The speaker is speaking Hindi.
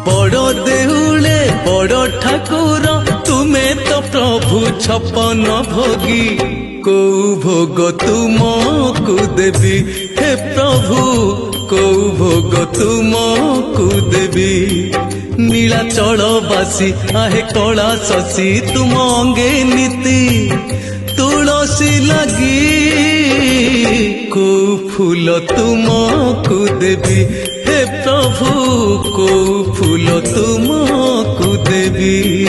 बड़ देउले बड़ ठाकुर तुमे तो प्रभु छपन भोगी को भोग तुमको देवी हे प्रभु को भोग तुमको देवी नीलाचलवासी आहे कला शशि तुम अंगे नीति तुलसी लगी को फूल तुमको देवी हे प्रभु को फूल तुमको देवी।